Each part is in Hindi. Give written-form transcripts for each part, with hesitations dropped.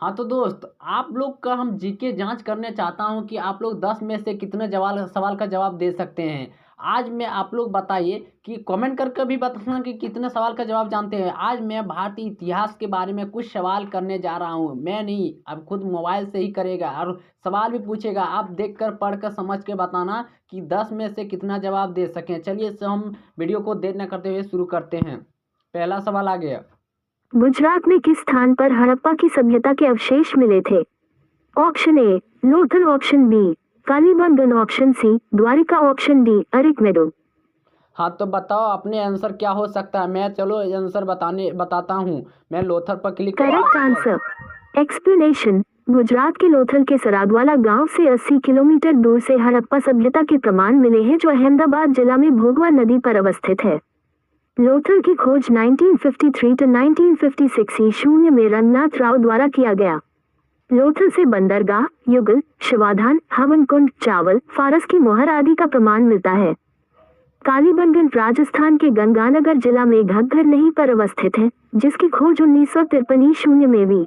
हाँ तो दोस्त, आप लोग का हम जीके जांच करने चाहता हूँ कि आप लोग 10 में से कितने जवाब सवाल का जवाब दे सकते हैं। आज मैं आप लोग बताइए कि कमेंट करके भी बताना कि कितने सवाल का जवाब जानते हैं। आज मैं भारतीय इतिहास के बारे में कुछ सवाल करने जा रहा हूँ। मैं नहीं, अब खुद मोबाइल से ही करेगा और सवाल भी पूछेगा। आप देख कर पढ़ कर समझ के बताना कि 10 में से कितना जवाब दे सकें। चलिए इसे हम वीडियो को देर न करते हुए शुरू करते हैं। पहला सवाल आ गया। गुजरात में किस स्थान पर हड़प्पा की सभ्यता के अवशेष मिले थे? Option A Lothal, option B Kalibangan, option C Dwarka, option D Arikamedu. हाँ तो बताओ अपने आंसर क्या हो सकता है। मैं चलो आंसर बताता हूँ। मैं लोथर पर click correct answer. Explanation. Gujarat के लोथल के सरादवाला गांव से 80 किलोमीटर दूर से हड़प्पा सभ्यता के प्रमाण मिले हैं, जो अहमदाबाद जिला में भोगवा नदी पर अवस्थित है। लोथल की खोज 1953 to 1956 ईस्वी में रंगनाथ राव द्वारा किया गया। लोथल से बंदरगाह, युगल, शिवाधान, हवन कुंड, चावल, फारस की मोहर आदि का प्रमाण मिलता है। कालीबंगन राजस्थान के गंगानगर जिला में घग्गर नदी पर अवस्थित है, जिसकी खोज 1953 ईस्वी में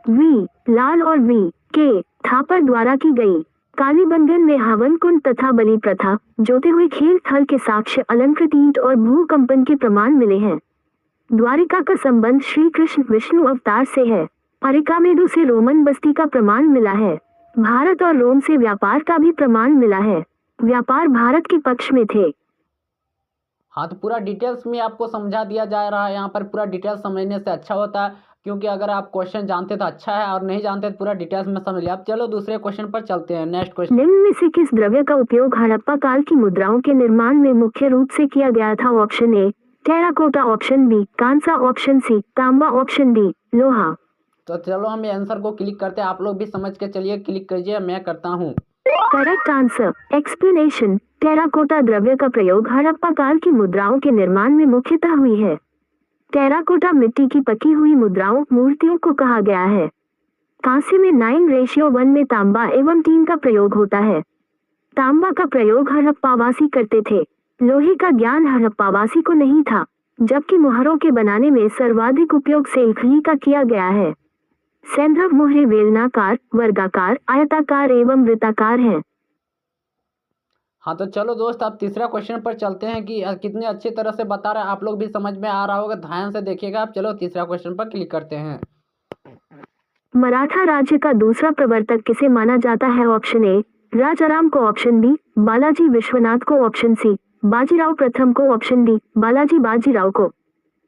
वी लाल और वी के थापर द्वारा की गई। कालीबंगन में हवन कुंड तथा बलि प्रथा, जोते हुए खेल स्थल के साक्ष्य, अलंकृत ईंट और भूकंपन के प्रमाण मिले हैं। द्वारिका का संबंध श्री कृष्ण विष्णु अवतार से है। अरिकामेडू से रोमन बस्ती का प्रमाण मिला है। भारत और रोम से व्यापार का भी प्रमाण मिला है। व्यापार भारत के पक्ष में थे। हाँ तो पूरा डिटेल्स में आपको समझा दिया जा रहा है। यहाँ पर पूरा डिटेल्स समझने से अच्छा होता है, क्योंकि अगर आप क्वेश्चन जानते तो अच्छा है और नहीं जानते तो पूरा डिटेल्स में समझ लिया। अब चलो दूसरे क्वेश्चन पर चलते हैं। Next question. निम्न में से किस द्रव्य का उपयोग हड़प्पा काल की मुद्राओं के निर्माण में मुख्य रूप से किया गया था? Option A terracotta, option B कांसा, ऑप्शन सी तांबा, ऑप्शन डी लोहा। तो चलो हम ये आंसर को क्लिक करते हैं। आप लोग भी समझ के चलिए, क्लिक कीजिए, मैं करता हूँ। Correct answer. एक्सप्लेनेशन। टेराकोटा द्रव्य का प्रयोग हड़प्पा काल की मुद्राओं के निर्माण में मुख्यतः हुई है। टेराकोटा मिट्टी की पकी हुई मुद्राओं, मूर्तियों को कहा गया है। कांसे में 9:1 में तांबा एवं टीन का प्रयोग होता है। तांबा का प्रयोग हड़प्पावासी करते थे। लोहे का ज्ञान हड़प्पावासी को नहीं था, जबकि मुहरों के बनाने में सर्वाधिक उपयोग सेल्खली का किया गया है। सैंधव मुहरें बेलनाकार, वर्गाकार, आयताकार एवं वृत्ताकार हैं। हाँ तो चलो दोस्त, आप तीसरा क्वेश्चन पर चलते हैं कि कितने अच्छी तरह से बता रहे हैं। आप लोग भी समझ में आ रहा होगा, ध्यान से देखिएगा आप। चलो तीसरा क्वेश्चन पर क्लिक करते हैं। मराठा राज्य का दूसरा प्रवर्तक किसे माना जाता है? ऑप्शन ए राजाराम को, ऑप्शन बी बालाजी विश्वनाथ को, ऑप्शन सी बाजीराव प्रथम को, ऑप्शन डी बालाजी बाजीराव को।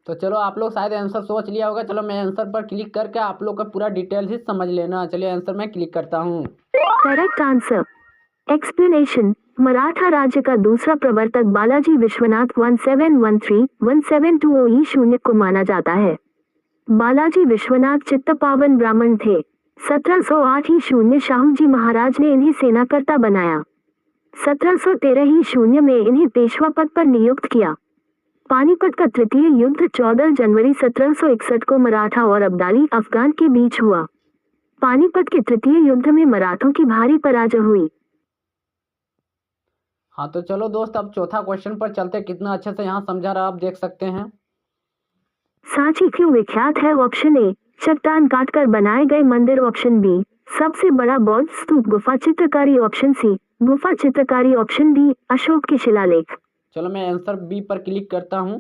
तो चलो आप लोग शायद आंसर सोच लिया होगा। चलो मैं आंसर पर क्लिक करके आप लोग का पूरा डिटेल ही समझ लेना। चलिए आंसर मैं क्लिक करता हूँ। Correct answer. एक्सप्लेनेशन। मराठा राज्य का दूसरा प्रवर्तक बालाजी विश्वनाथ 1713-1720 ईस्वी को माना जाता है। बालाजी विश्वनाथ चित्तपावन ब्राह्मण थे। 1708 ईस्वी शाहू जी महाराज ने इन्हें सेनाकर्ता बनाया। 1713 ईस्वी में इन्हें पेशवा पद पर नियुक्त किया। पानीपत का तृतीय युद्ध 14 जनवरी 1761 को मराठा और अब्दाली अफगान के बीच हुआ। पानीपत के तृतीय युद्ध में मराठों की भारी पराजय हुई। हाँ तो चलो दोस्त, अब चौथा क्वेश्चन पर चलते। कितना अच्छे से यहाँ समझा रहा आप देख सकते हैं। सांची क्यों विख्यात है? ऑप्शन ए चट्टान काटकर बनाए गए मंदिर, ऑप्शन बी सबसे बड़ा बौद्ध स्तूप गुफा चित्रकारी, ऑप्शन सी गुफा चित्रकारी, ऑप्शन डी अशोक के शिलालेख। चलो मैं आंसर बी पर क्लिक करता हूँ।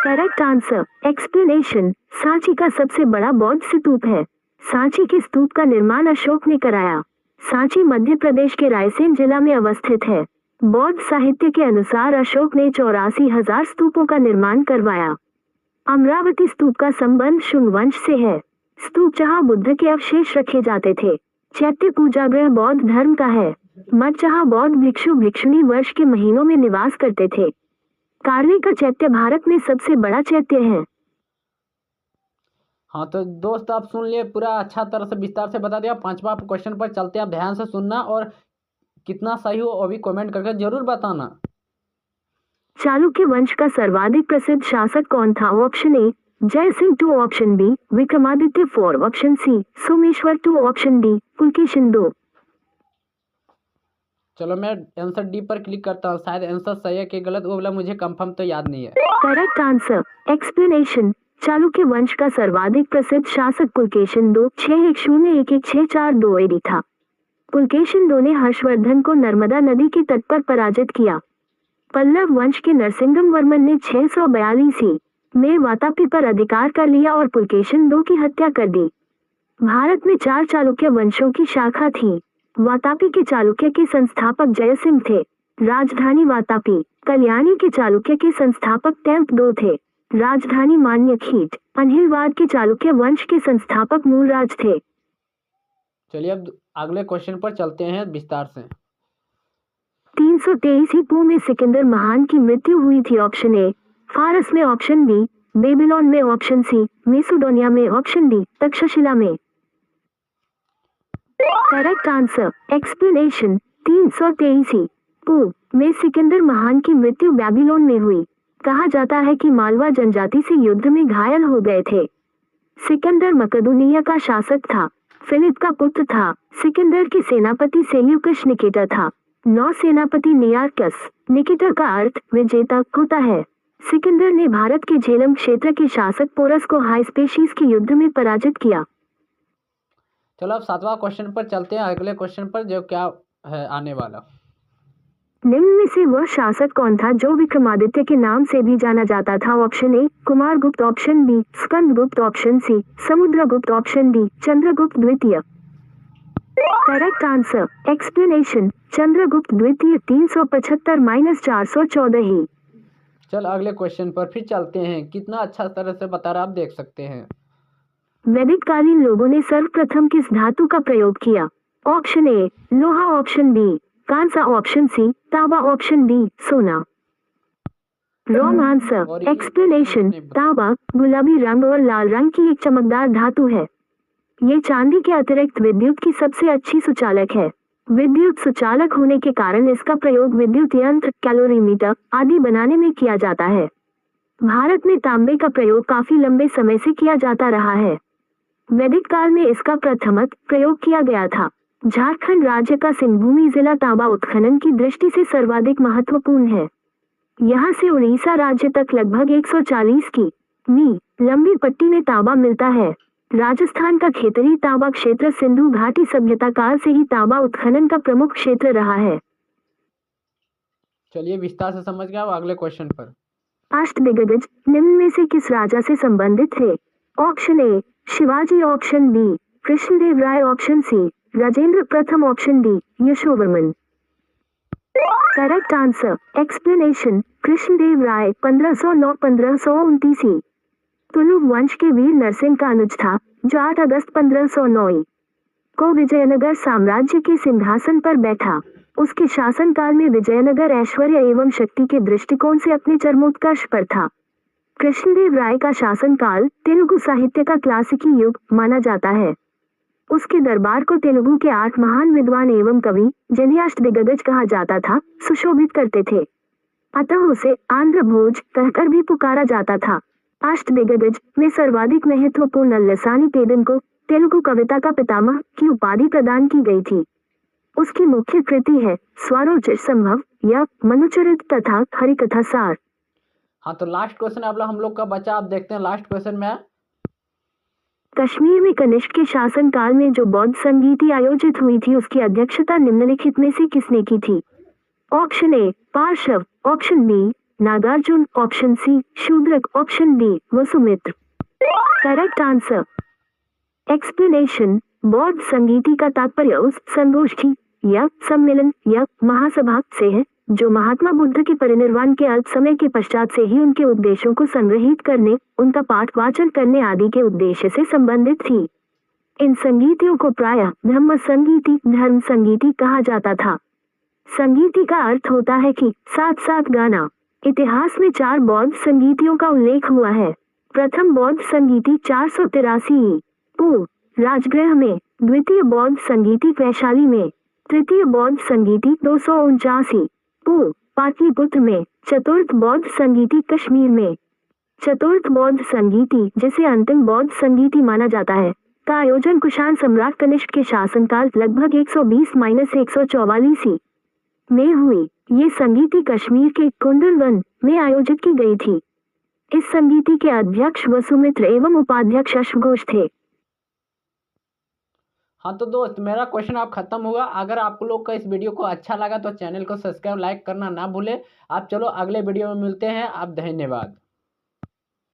Correct answer. एक्सप्लेनेशन। सांची का सबसे बड़ा बौद्ध स्तूप है। सांची के स्तूप का निर्माण अशोक ने कराया। सांची मध्य प्रदेश के रायसेन जिला में अवस्थित है। बौद्ध साहित्य के अनुसार अशोक ने 84,000 स्तूपों का निर्माण करवाया। अमरावती स्तूप का संबंध शुंग वंश से है। स्तूप जहाँ बुद्ध के अवशेष रखे जाते थे। चैत्य पूजागृह बौद्ध धर्म का है। मठ जहाँ बौद्ध भिक्षु भिक्षुणी वर्ष के महीनों में निवास करते थे। कार्वे का चैत्य भारत में सबसे बड़ा चैत्य है। हाँ तो दोस्त आप सुन लिए, पूरा अच्छा तरह से विस्तार से बता दिया। पांचवा क्वेश्चन पर चलते हैं। आप ध्यान से सुनना और कितना सही हो वो भी कमेंट करके जरूर बताना। चालुक्य वंश का सर्वाधिक प्रसिद्ध शासक कौन था? Option A Jai Singh 2, option B Vikramaditya 4, option C Someshwar 2, option D Pulakeshin 2। चलो मैं आंसर डी पर क्लिक करता हूँ। शायद आंसर सही है कि गलत, वो बोला मुझे कंफर्म तो याद नहीं है। Correct answer. एक्सप्लेनेशन। चालुक्य वंश का सर्वाधिक प्रसिद्ध शासक पुलकेशिन II 61011642 एडी था। पुलकेशिन II ने हर्षवर्धन को नर्मदा नदी के तट पर पराजित किया। पल्लव वंश के नरसिंगम वर्मन ने 642 में वातापी पर अधिकार कर लिया और पुलकेशिन II की हत्या कर दी। भारत में 4 चालुक्य वंशों की शाखा थी। वातापी के चालुक्य के संस्थापक जयसिंह थे, राजधानी वातापी। कल्याणी के चालुक्य के संस्थापक टैंप II थे, राजधानी मान्यखीट। अनहिलवाड़ के चालुक्य वंश के संस्थापक मूलराज थे। चलिए अब अगले क्वेश्चन पर चलते हैं विस्तार से। 323 ईस्वी में सिकंदर महान की मृत्यु हुई थी। ऑप्शन ए फारस में, ऑप्शन बी बेबीलोन में, ऑप्शन सी मेसिडोनिया में, ऑप्शन डी तक्षशिला में। करेक्ट आंसर एक्सप्लेनेशन 323 ईस्वी में सिकंदर महान की मृत्यु बेबीलोन में हुई। कहा जाता है कि मालवा जनजाति से युद्ध में घायल हो गए थे। सिकंदर मकदूनिया का शासक था, फिलिप का पुत्र था। सिकंदर के सेनापति सेल्यूकस निकेटर था। नौसेनापति नियार्कस। निकेटर का अर्थ विजेता होता है। सिकंदर ने भारत के झेलम क्षेत्र के शासक पोरस को हाइस्पेसिस के युद्ध में पराजित किया। चलो अब 7वां क्वेश्चन पर चलते हैं, अगले क्वेश्चन पर जो क्या है आने वाला। निम्न में से वह शासक कौन था जो विक्रमादित्य के नाम से भी जाना जाता था? Option A Kumaragupta, option B Skandagupta, option C Samudragupta, option D Chandragupta द्वितीय। करेक्ट आंसर एक्सप्लेनेशन चंद्रगुप्त द्वितीय 375-414 ही। चल अगले क्वेश्चन पर फिर चलते हैं। कितना अच्छा तरह से बता रहा, आप देख सकते हैं। वैदिक कालीन लोगों ने सर्वप्रथम किस धातु का प्रयोग किया? ऑप्शन ए लोहा, ऑप्शन बी कांसा, ऑप्शन सी तांबा, ऑप्शन डी सोना। रॉन्ग आंसर एक्सप्लेनेशन तांबा गुलाबी रंग और लाल रंग की एक चमकदार धातु है। ये चांदी के अतिरिक्त विद्युत की सबसे अच्छी सुचालक है। विद्युत सुचालक होने के कारण इसका प्रयोग विद्युत यंत्र, कैलोरीमीटर आदि बनाने में किया जाता है। भारत में तांबे का प्रयोग काफी लंबे समय से किया जाता रहा है। वैदिक काल में इसका प्रथमत प्रयोग किया गया था। झारखंड राज्य का सिंहभूमि जिला तांबा उत्खनन की दृष्टि से सर्वाधिक महत्वपूर्ण है। यहाँ से उड़ीसा राज्य तक लगभग 140 की लंबी पट्टी में तांबा मिलता है। राजस्थान का खेतरी तांबा क्षेत्र सिंधु घाटी सभ्यता काल से ही तांबा उत्खनन का प्रमुख क्षेत्र रहा है। चलिए विस्तार से समझ गए। अब अगले क्वेश्चन पर। अष्टदिग्गज निम्न में से किस राजा से संबंधित थे? Option A Shivaji, option B Krishnadeva Raya, option C Rajendra प्रथम, option D Yashovarman. Correct answer explanation Krishnadeva Raya 1509-1529 Tulu वंश के वीर नरसिंह का अनुज था, जो 8 अगस्त 1509 को विजयनगर साम्राज्य के सिंहासन पर बैठा। उसके शासनकाल में विजयनगर ऐश्वर्य एवं शक्ति के दृष्टिकोण से अपने चरमोत्कर्ष पर था। कृष्णदेव राय का शासनकाल तेलुगु साहित्य का क्लासिकी युग माना जाता है। उसके दरबार को तेलुगु के 8 महान विद्वान एवं कवि, जिन्हें अष्टदिग्गज कहा जाता था, सुशोभित करते थे। अतः उसे आंध्र भोज कहकर भी पुकारा जाता था। अष्टदिग्गज में सर्वाधिक महत्वपूर्ण लसानी पेदन को तेलुगु कविता का पितामह की उपाधि प्रदान की गई थी। उसकी मुख्य कृति है स्वरोचित संभव या मनुचरित तथा हरिकथा सार। हाँ, तो लास्ट क्वेश्चन हम लोग का बचा, आप देखते हैं लास्ट क्वेश्चन में। कश्मीर में कनिष्क के शासनकाल में जो बौद्ध संगीति आयोजित हुई थी, उसकी अध्यक्षता निम्नलिखित में से किसने की थी? Option A Parshva, option B Nagarjuna, option C Shudraka, option D Vasumitra. Correct answer explanation बौद्ध संगीति का तात्पर्य उस संगोष्ठी या सम्मेलन या महासभा से है जो महात्मा बुद्ध के परिनिर्वाण के अल्प समय के पश्चात से ही उनके उपदेशों को संग्रहित करने, उनका पाठ वाचन करने आदि के उद्देश्य से संबंधित थी। इन संगीतियों को प्रायः धम्म संगीति, धर्म संगीति कहा जाता था। संगीति का अर्थ होता है कि साथ साथ गाना। इतिहास में 4 बौद्ध संगीतियों का उल्लेख हुआ है। प्रथम बौद्ध संगीति 483 पूर्व राजगृह में, द्वितीय बौद्ध संगीति वैशाली में, तृतीय बौद्ध संगीति 249 पूर्व पाटलिपुत्र में, चतुर्थ बौद्ध संगीति कश्मीर में। चतुर्थ बौद्ध संगीति, जिसे अंतिम बौद्ध संगीति माना जाता है, का आयोजन कुषाण सम्राट कनिष्क के शासनकाल लगभग 120-144 में हुई। ये संगीति कश्मीर के कुंडल वन में आयोजित की गई थी। इस समिति के अध्यक्ष वसुमित्र एवं उपाध्यक्ष अश्व घोष थे। हाँ तो दोस्त, मेरा क्वेश्चन आप खत्म हुआ। अगर आप लोग का इस वीडियो को अच्छा लगा तो चैनल को सब्सक्राइब लाइक करना ना भूले। आप चलो अगले वीडियो में मिलते हैं। आप धन्यवाद।